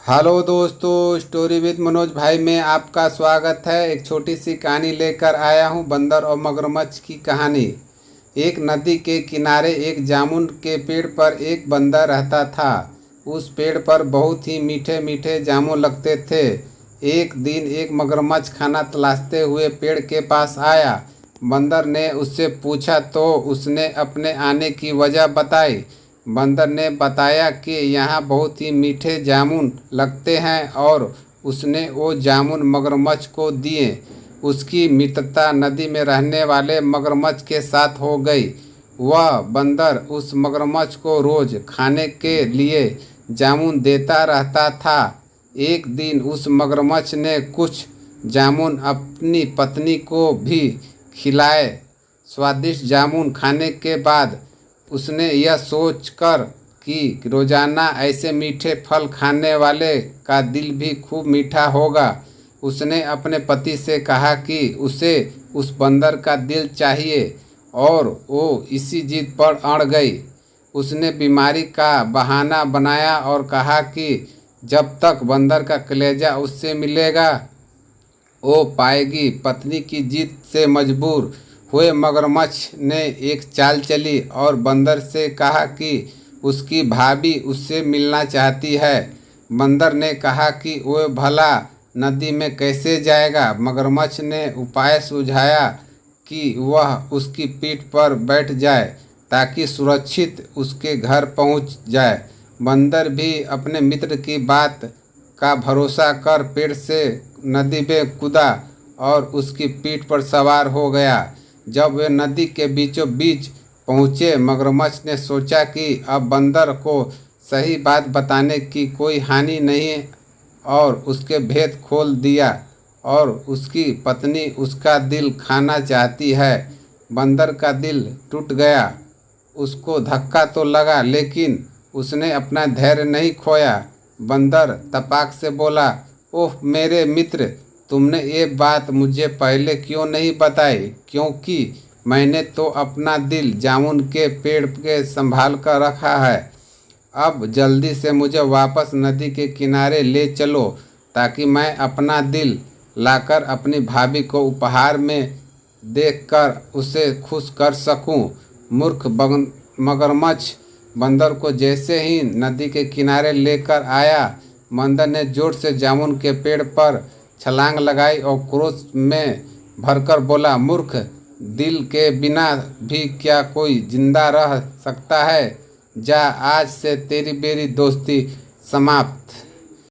Hello दोस्तों, story with Manoj भाई में आपका स्वागत है। एक छोटी सी कहानी लेकर आया हूँ, बंदर और मगरमच्छ की कहानी। एक नदी के किनारे एक जामुन के पेड़ पर एक बंदर रहता था। उस पेड़ पर बहुत ही मीठे मीठे जामुन लगते थे। एक दिन एक मगरमच्छ खाना तलाशते हुए पेड़ के पास आया। बंदर ने उससे पूछा तो उसने अपने आने की वजह बताई। बंदर ने बताया कि यहाँ बहुत ही मीठे जामुन लगते हैं और उसने वो जामुन मगरमच्छ को दिए। उसकी मित्रता नदी में रहने वाले मगरमच्छ के साथ हो गई। वह बंदर उस मगरमच्छ को रोज खाने के लिए जामुन देता रहता था। एक दिन उस मगरमच्छ ने कुछ जामुन अपनी पत्नी को भी खिलाए। स्वादिष्ट जामुन खाने के बाद उसने यह सोचकर कि रोजाना ऐसे मीठे फल खाने वाले का दिल भी खूब मीठा होगा, उसने अपने पति से कहा कि उसे उस बंदर का दिल चाहिए और वो इसी जिद पर अड़ गई। उसने बीमारी का बहाना बनाया और कहा कि जब तक बंदर का कलेजा उससे मिलेगा वो पाएगी। पत्नी की जिद से मजबूर हुए मगरमच्छ ने एक चाल चली और बंदर से कहा कि उसकी भाभी उससे मिलना चाहती है। बंदर ने कहा कि वह भला नदी में कैसे जाएगा। मगरमच्छ ने उपाय सुझाया कि वह उसकी पीठ पर बैठ जाए ताकि सुरक्षित उसके घर पहुंच जाए। बंदर भी अपने मित्र की बात का भरोसा कर पेड़ से नदी में कूदा और उसकी पीठ पर सवार हो गया। जब वे नदी के बीचों बीच पहुँचे, मगरमच्छ ने सोचा कि अब बंदर को सही बात बताने की कोई हानि नहीं और उसके भेद खोल दिया और उसकी पत्नी उसका दिल खाना चाहती है। बंदर का दिल टूट गया। उसको धक्का तो लगा लेकिन उसने अपना धैर्य नहीं खोया। बंदर तपाक से बोला, ओह मेरे मित्र, तुमने ये बात मुझे पहले क्यों नहीं बताई? क्योंकि मैंने तो अपना दिल जामुन के पेड़ के संभाल कर रखा है। अब जल्दी से मुझे वापस नदी के किनारे ले चलो ताकि मैं अपना दिल लाकर अपनी भाभी को उपहार में देकर उसे खुश कर सकूं। मूर्ख मगरमच्छ बंदर को जैसे ही नदी के किनारे लेकर आया, बंदर ने जोर से जामुन के पेड़ पर छलांग लगाई और क्रोध में भरकर बोला, मूर्ख, दिल के बिना भी क्या कोई जिंदा रह सकता है? जा, आज से तेरी मेरी दोस्ती समाप्त।